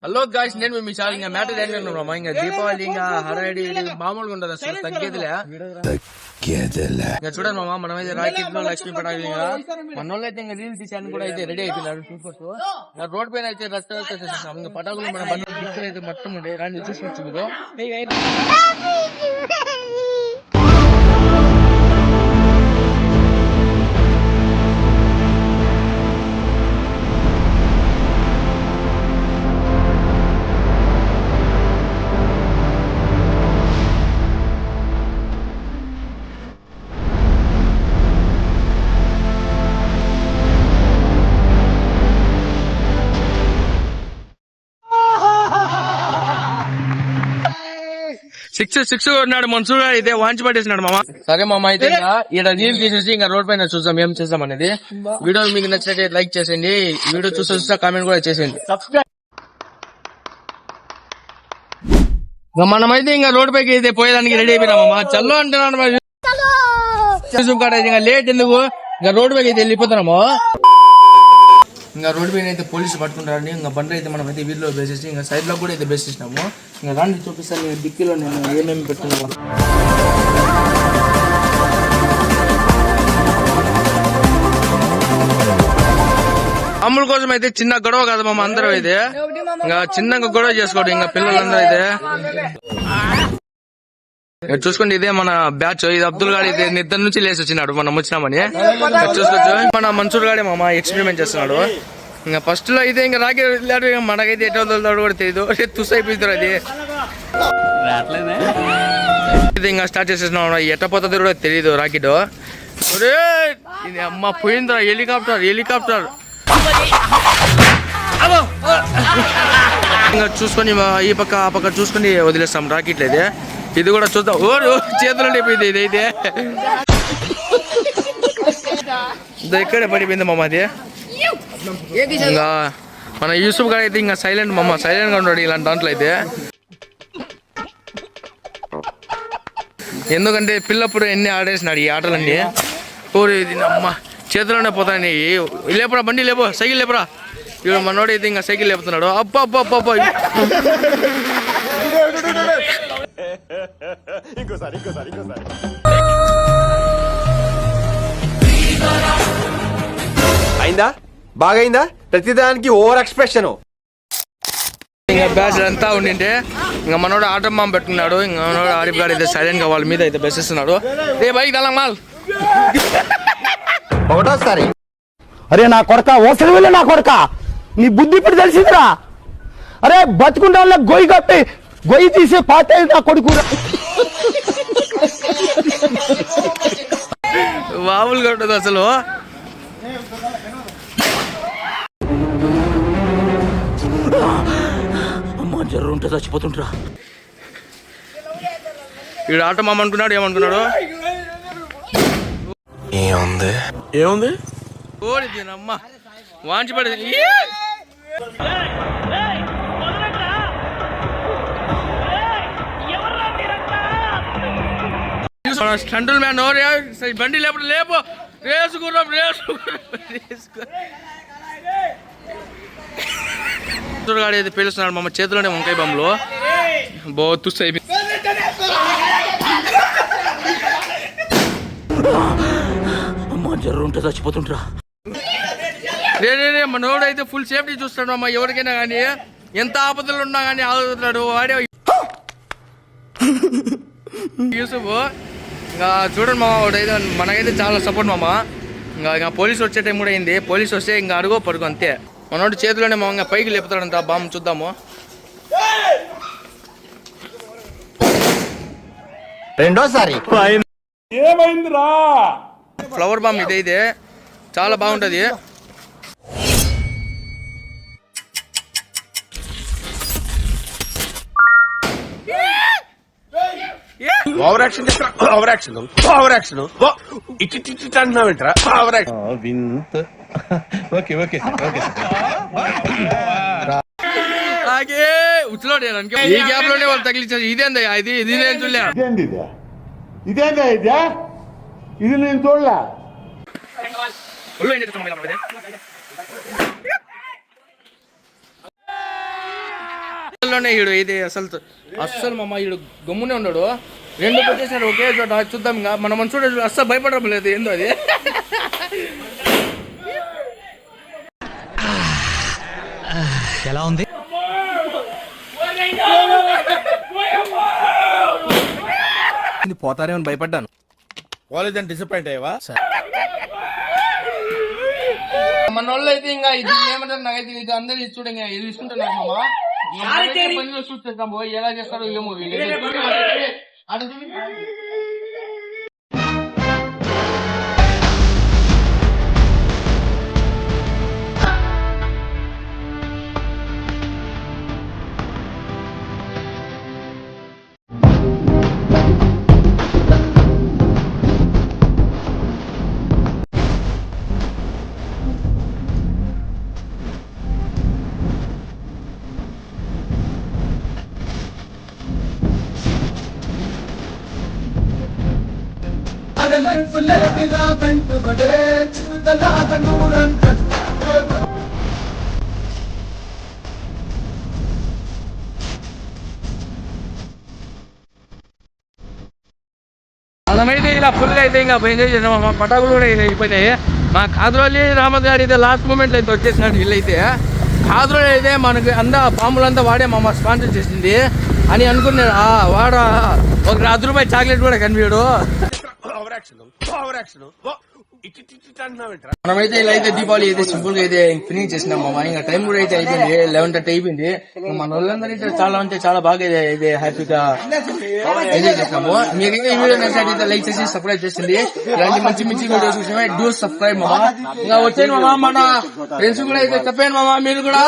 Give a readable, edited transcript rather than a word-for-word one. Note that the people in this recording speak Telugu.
హలో గాయ్స్, నేను మీ చాలు ఇంకా మ్యాటర్ ఏంటంటున్నామా, ఇంకా దీపావళి ఇంకా హడావిడి మామూలుగా ఉండదు, అసలు తగ్గేదిలే. ఇంకా చూడండి మామ, మనమైతే రాకెట్ లో లక్ష్మీ పటాకులు ఇంకా మన వాళ్ళు అయితే ఇంకా రీల్స్ తీసాను కూడా అయితే రెడీ అయిపోయినారు. చూసుకోవచ్చు, ఇంకా రోడ్ పైన అయితే రస్తా చేసేసాం. ఇంకా పటాకులు మన బండి అయితే మొత్తం ఉండే రాని చూసుకోవచ్చు మీరు. సిక్స్ ఉన్నాడు మన్సూర్ గారు అయితే వాంచి పట్టేసినాడు మామ. సరే మామ, అయితే ఇక్కడ రీల్ తీసేసి ఇంకా రోడ్ పైన చూద్దాం ఏం చేద్దాం అనేది. వీడియో మీకు నచ్చినట్టు లైక్ చేసేయండి, వీడియో చూస్తే కామెంట్ కూడా చేసేయండి. మనమైతే ఇంకా రోడ్ పైకి అయితే పోయేదానికి రెడీ అయిపోయినామా. చల్లో అంటున్నాను ఇంకా లేట్ ఎందుకు, ఇంకా రోడ్ పైకి అయితే వెళ్ళిపోతున్నాము. ఇంకా రోడ్డు పైన అయితే పోలీసులు పట్టుకుంటారండి. ఇంకా బండి అయితే మనం అయితే వీధిలో బేసేసి ఇంకా సైడ్ లో కూడా అయితే బేసేసినాము. ఇంకా రాండి చూపిస్తాను డిక్కీలో నేను ఏమేమి పెట్టుకున్నాము. అమ్ముల కోసం అయితే చిన్న గొడవ కదా మామ, అందరూ అయితే ఇంకా చిన్నగా గొడవ చేసుకోవడం ఇంకా పిల్లలందరూ అయితే. చూసుకోండి, ఇదే మన బ్యాచ్. ఇది అబ్దుల్ గాడి అయితే నిద్ర నుంచి లేచి వచ్చినాడు మనం వచ్చినామని. చూసుకోవచ్చు, మన మన్సూర్ గాడే మామ ఎక్స్పెరిమెంట్ చేస్తున్నాడు. ఇంకా ఫస్ట్ లో అయితే ఇంకా రాకెట్ వదిలాడు, మనకైతే ఎట్లా వదులుతాడు కూడా తెలియదు, తుస్ అయిపోతారు అది. ఇది ఇంకా స్టార్ట్ చేసేసినాం, ఎట్ట పోతుంది కూడా తెలియదు రాకెట్. ఇది అమ్మ పోయిందిరా, హెలికాప్టర్. ఇంకా చూసుకొని ఈ పక్క ఆ పక్క చూసుకొని వదిలేస్తాం రాకెట్లు అయితే. ఇది కూడా చూద్దాం. చేతులు అయిపోయింది ఇదైతే, ఇక్కడే పడిపోయింది మామ అది. ఇంకా మన యూసుఫ్ గారు అయితే ఇంకా సైలెంట్ మామ, సైలెంట్ గా ఉన్నాడు ఇలాంటి దాంట్లో అయితే. ఎందుకంటే పిల్లప్పుడు ఎన్ని ఆడేసినాడు ఈ ఆటలన్నీ. ఇది అమ్మ చేతిలోనే పోతాయి. లేపురా బండి, లేపో సైకిల్ లేపురా. ఇప్పుడు మనోడు అయితే ఇంకా సైకిల్ లేపుతున్నాడు. అబ్బా ఇంకోసారి అయిందా, బాగైందా? ప్రతిదానికి ఓవర్ ఎక్స్ప్రెషన్. ఇంకా బ్యాచ్ అంతా ఉండింటే ఇంకా మనోడు ఆటో బాంబు పెట్టుకున్నాడు. ఇంకా మనోడు ఆరిఫ్ గారు అయితే సైలెంట్ గా వాళ్ళ మీద అయితే బెసిస్తున్నాడు. ఏ బైక్ దళం మాల్ ఒకటోసారి. అరే నా కొడక, ఓసలి వెళ్ళి నా కొడక, నీ బుద్ధి ఇప్పుడు తెలిసిందిరా. అరే బతుకుంటా వల్ల గొయ్యి కప్పి గొయ్యి తీసే పాత నా కొడుకు. మామూలుగా ఉంటుంది అసలు. అమ్మ జర్రు ఉంటే చచ్చిపోతుంటరా. వీడు ఆటో మామ అనుకున్నాడు, ఏమనుకున్నాడు? ఏముంది ఓడిది అమ్మ వాంచి పడేది. స్టంటుల్ మ్యాన్ బండి లేపు రేసుకున్నాం. గాడి అయితే పేలుస్తున్నాడు మమ్మ చేతిలోనే వంకాయ బొమ్మలు. తుస్ అయిపోయింది. అమ్మ జర్రు ఉంటే చచ్చిపోతుంటరా. రే మనోడు అయితే ఫుల్ సేఫ్టీ చూస్తాడు అమ్మ. ఎవరికైనా కానీ ఎంత ఆపదలు ఉన్నా కానీ ఆలోచిస్తున్నాడు వాడే యూసుఫ్. ఇంకా చూడండి మామ, వాడైతే మనకైతే చాలా సపోర్ట్ మామ. ఇంకా పోలీసు వచ్చే టైం కూడా అయింది. పోలీసు వస్తే ఇంకా అడుగు పడుగు అంతే. మనోడు చేతిలోనే మా ఇంకా పైకి లేపుతాడంట బాంబు. చూద్దాము. రెండోసారి ఏమైందిరా? ఫ్లవర్ బాంబ్ ఇదైతే చాలా బాగుంటది. ఓవర్ యాక్షన్ ఇటు అంటున్నావేంట్రా? Over action. ఓకే ఉచ్చులోనే ఈ గ్యాప్ లోనే వాళ్ళు తగిలించారు. ఇదేందా ఇది నేను చూడలే. ఇది నేను చూడలే. నిమిషాల్లోనే ఈడు ఇది అస్సలు మామ ఈడు గమ్మునే ఉన్నాడు. 2 పెట్టేసాడు ఒకే చోట. చూద్దాం ఇంకా మనం చూడ అస్సలు భయపడడం లేదు ఏందో అది. ఎలా ఉంది? పోతారేమని భయపడ్డాను. కాలేజ్ డిసప్పాయింట్ అయ్యావా? మన వాళ్ళు అయితే ఇంకా ఇది ఏమంటారు నాకైతే ఇది అందరు ఇది చూడ ఇది తీసుకుంటున్నారు మామ. పనిలో చూస్తాం ఎలా చేస్తారో ఏమో అది. మనమైతే ఇలా ఫుల్ అయితే ఇంకా ఎంజాయ్ చేసాం. మా పటాకులు కూడా అయిపోయినాయి. మా కాదురోలి రామద్ గారు అయితే లాస్ట్ మూమెంట్లో అయితే వచ్చేసినాడు. వీళ్ళైతే కాదురోలి అయితే మనకి పాములంతా వాడే మా స్పాన్సర్ చేసింది అని అనుకున్నాడు. వాడ ఒక ₹10 చాక్లెట్ కూడా కనిపించాడు. మనమైతే ఇలా అయితే దీపావళి అయితే సింపుల్ గా అయితే ఫినిష్ చేసినాం మామ. ఇంకా టైం కూడా అయితే అయిపోయింది 11:30 అయిపోయింది. మన వాళ్ళందరూ అయితే చాలా బాగా అయితే హ్యాపీగా ఎంజాయ్ చేసినాము. మీకు ఈ వీడియో నచ్చినట్లయితే లైక్ చేసి సబ్స్క్రైబ్ చేసింది. ఇలాంటి మంచి వీడియోస్ చూసినా డూ సబ్స్క్రైబ్ మామ. ఇంకా వచ్చాను మామ, మన ఫ్రెండ్స్ కూడా అయితే చెప్పాను మామ, మీరు కూడా